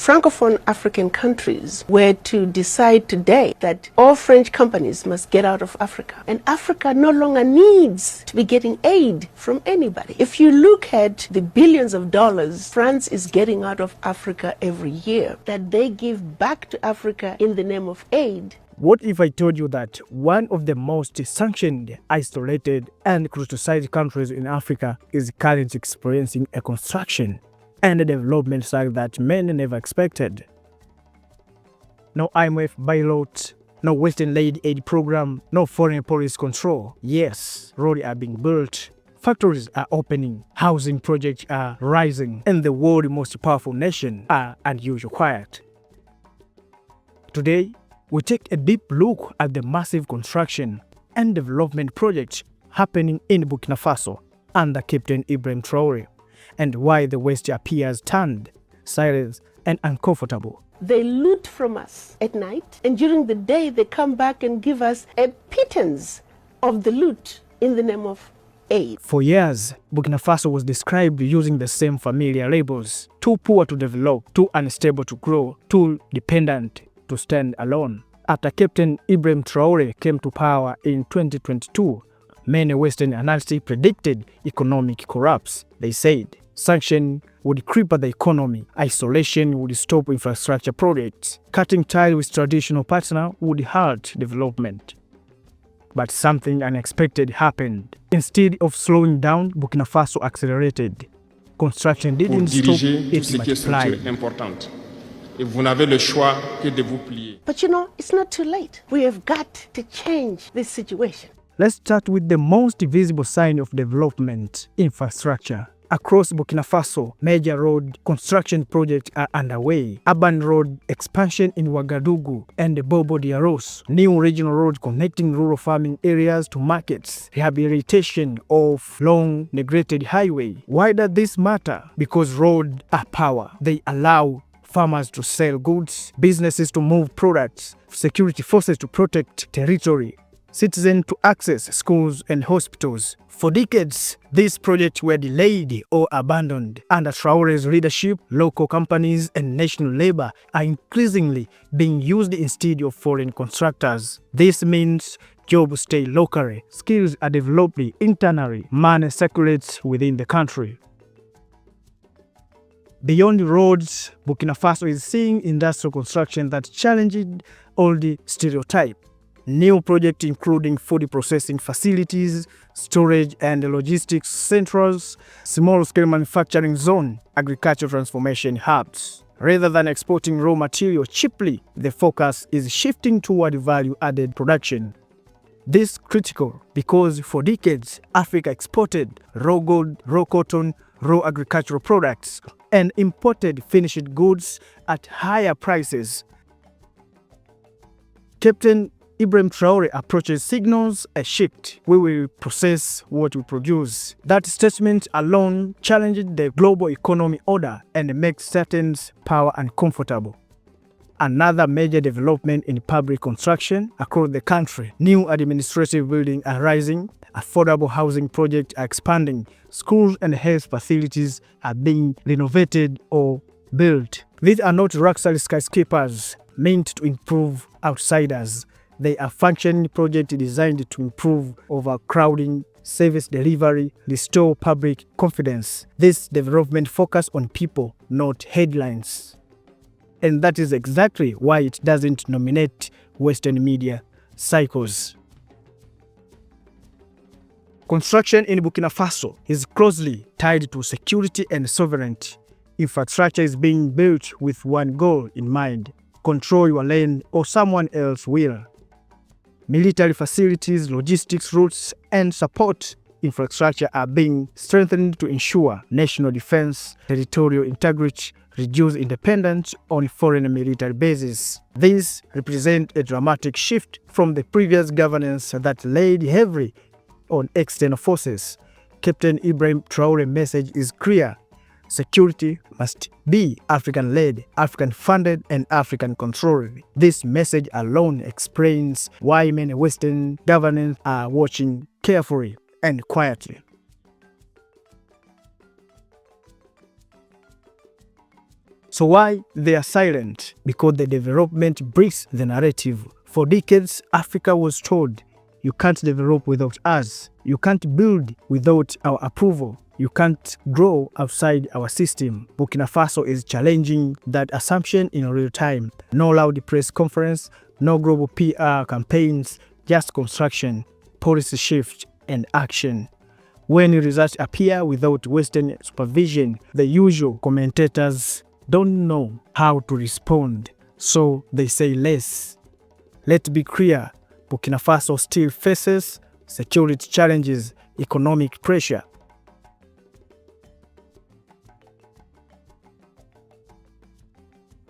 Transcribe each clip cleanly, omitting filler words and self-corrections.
Francophone African countries were to decide today that all French companies must get out of Africa, and Africa no longer needs to be getting aid from anybody. If you look at the billions of dollars France is getting out of Africa every year that they give back to Africa in the name of aid. What if I told you that one of the most sanctioned, isolated, and criticized countries in Africa is currently experiencing a construction and a development cycle that many never expected? No IMF bailout, no Western-led aid program, no foreign policy control. Yes, roads are being built, factories are opening, housing projects are rising, and the world's most powerful nation are unusually quiet. Today, we take a deep look at the massive construction and development projects happening in Burkina Faso under Captain Ibrahim Traoré, and why the West appears turned, silent, and uncomfortable. They loot from us at night, and during the day they come back and give us a pittance of the loot in the name of aid. For years, Burkina Faso was described using the same familiar labels: too poor to develop, too unstable to grow, too dependent to stand alone. After Captain Ibrahim Traoré came to power in 2022, many Western analysts predicted economic collapse. They said sanction would cripple the economy, isolation would stop infrastructure projects, cutting ties with traditional partners would halt development. But something unexpected happened. Instead of slowing down, Burkina Faso accelerated. Construction didn't stop, it multiplied. But it's not too late. We have got to change this situation. Let's start with the most visible sign of development: infrastructure. Across Burkina Faso, major road construction projects are underway. Urban road expansion in Ouagadougou and Bobo Diaros, new regional roads connecting rural farming areas to markets, rehabilitation of long neglected highway. Why does this matter? Because roads are power. They allow farmers to sell goods, businesses to move products, security forces to protect territory, citizens to access schools and hospitals. For decades, these projects were delayed or abandoned. Under Traoré's leadership, local companies and national labor are increasingly being used instead of foreign contractors. This means jobs stay locally, skills are developed internally, money circulates within the country. Beyond roads, Burkina Faso is seeing industrial construction that challenged old stereotypes. New projects including food processing facilities, storage and logistics centers, small-scale manufacturing zone, agricultural transformation hubs. Rather than exporting raw material cheaply, the focus is shifting toward value-added production. This is critical because for decades, Africa exported raw gold, raw cotton, raw agricultural products, and imported finished goods at higher prices. Captain Ibrahim Traoré approaches signals a shift. We will process what we produce. That statement alone challenged the global economic order and makes certain power uncomfortable. Another major development in public construction across the country. New administrative buildings are rising, affordable housing projects are expanding, schools and health facilities are being renovated or built. These are not luxury skyscrapers meant to improve outsiders. They are functioning projects designed to improve overcrowding, service delivery, restore public confidence. This development focuses on people, not headlines. And that is exactly why it doesn't dominate Western media cycles. Construction in Burkina Faso is closely tied to security and sovereignty. Infrastructure is being built with one goal in mind: control your land or someone else will. Military facilities, logistics routes, and support infrastructure are being strengthened to ensure national defense, territorial integrity, reduce dependence on foreign military bases. This represents a dramatic shift from the previous governance that laid heavily on external forces. Captain Ibrahim Traoré's message is clear: security must be African-led, African-funded, and African-controlled. This message alone explains why many Western governments are watching carefully and quietly. So why they are silent? Because the development breaks the narrative. For decades, Africa was told, you can't develop without us. You can't build without our approval. You can't grow outside our system. Burkina Faso is challenging that assumption in real time. No loud press conference, no global PR campaigns, just construction, policy shift, and action. When results appear without Western supervision, the usual commentators don't know how to respond, so they say less. Let's be clear, Burkina Faso still faces security challenges, economic pressure.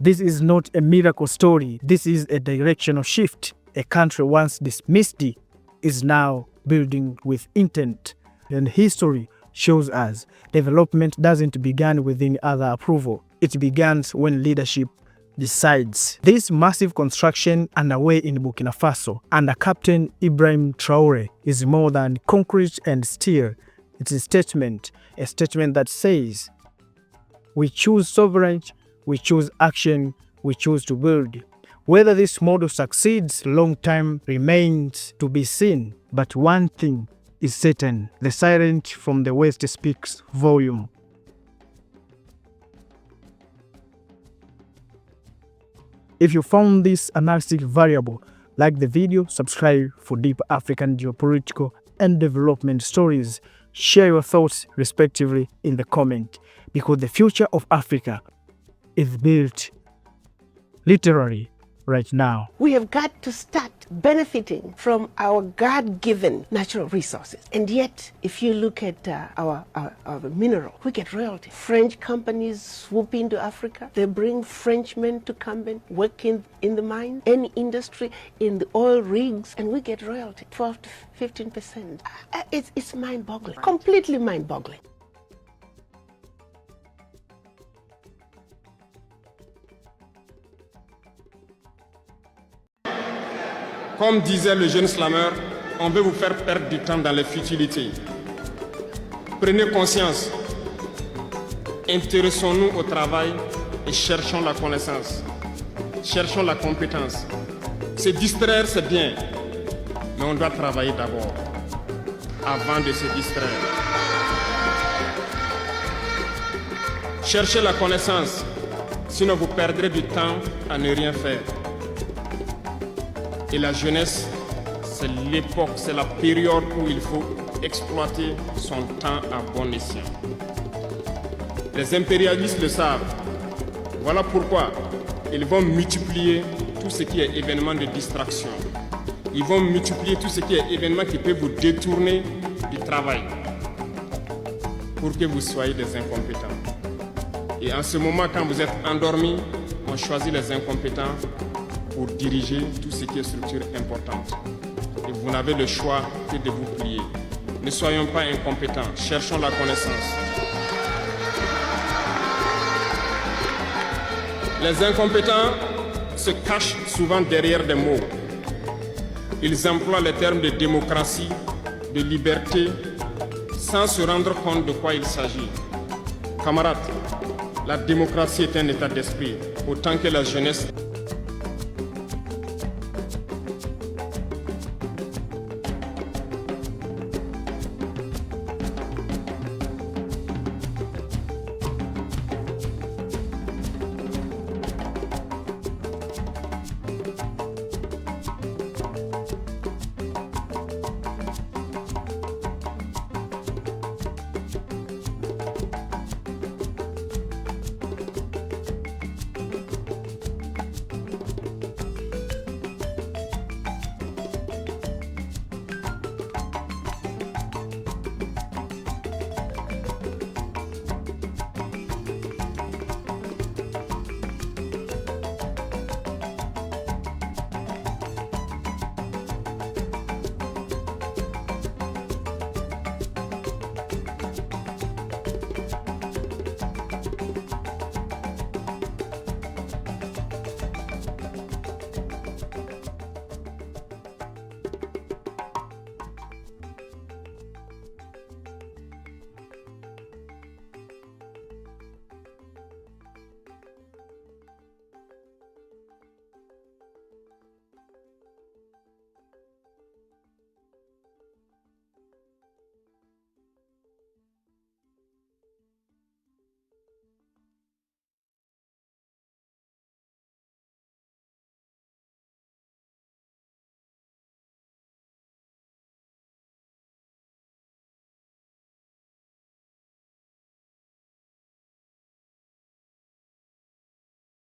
This is not a miracle story. This is a directional shift. A country once dismissed is now building with intent. And history shows us development doesn't begin within other approval. It begins when leadership decides. This massive construction underway in Burkina Faso under Captain Ibrahim Traoré is more than concrete and steel. It's a statement that says, we choose sovereignty, we choose action, we choose to build. Whether this model succeeds long time remains to be seen. But one thing is certain, the silence from the West speaks volume. If you found this analysis valuable, like the video, subscribe for deep African geopolitical and development stories. Share your thoughts respectively in the comment, because the future of Africa is built literally right now. We have got to start benefiting from our God-given natural resources. And yet, if you look at our mineral, we get royalty. French companies swoop into Africa. They bring Frenchmen to come and work in the mine, any industry, in the oil rigs, and we get royalty, 12 to 15%. It's mind-boggling, completely mind-boggling. Comme disait le jeune slammer, on veut vous faire perdre du temps dans les futilités. Prenez conscience. Intéressons-nous au travail et cherchons la connaissance. Cherchons la compétence. Se distraire, c'est bien, mais on doit travailler d'abord, avant de se distraire. Cherchez la connaissance, sinon vous perdrez du temps à ne rien faire. Et la jeunesse, c'est l'époque, c'est la période où il faut exploiter son temps à bon escient. Les impérialistes le savent. Voilà pourquoi ils vont multiplier tout ce qui est événement de distraction. Ils vont multiplier tout ce qui est événement qui peut vous détourner du travail pour que vous soyez des incompétents. Et en ce moment, quand vous êtes endormis, on choisit les incompétents pour diriger tout ce qui est structure importante. Et vous n'avez le choix que de vous plier. Ne soyons pas incompétents, cherchons la connaissance. Les incompétents se cachent souvent derrière des mots. Ils emploient les termes de démocratie, de liberté, sans se rendre compte de quoi il s'agit. Camarades, la démocratie est un état d'esprit, autant que la jeunesse